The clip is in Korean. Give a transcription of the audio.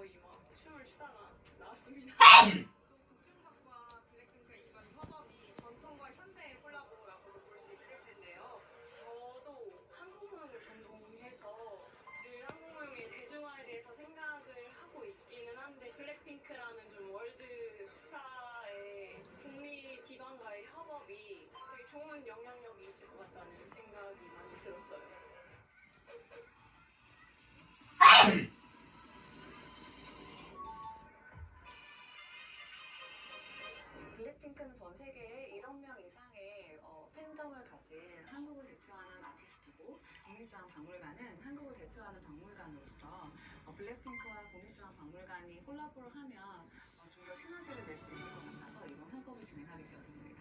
거의 막 춤을 추다가 나왔습니다. 북중국과 블랙핑크의 이번 협업이 전통과 현대의 콜라보라고도 볼 수 있을 텐데요. 저도 한국무용을 전공해서 늘 한국무용의 대중화에 대해서 생각을 하고 있기는 한데 블랙핑크라는 좀 월드 스타의 국립 기관과의 협업이 되게 좋은 영향력이 있을 것 같다는 생각이 많이 들었어요. 블랙핑크는 전 세계에 1억 명 이상의 팬덤을 가진 한국을 대표하는 아티스트고, 국립중앙박물관은 한국을 대표하는 박물관으로서 블랙핑크와 국립중앙박물관이 콜라보를 하면 좀 더 시너지를 낼 수 있을 것 같아서 이번 협업을 진행하게 되었습니다.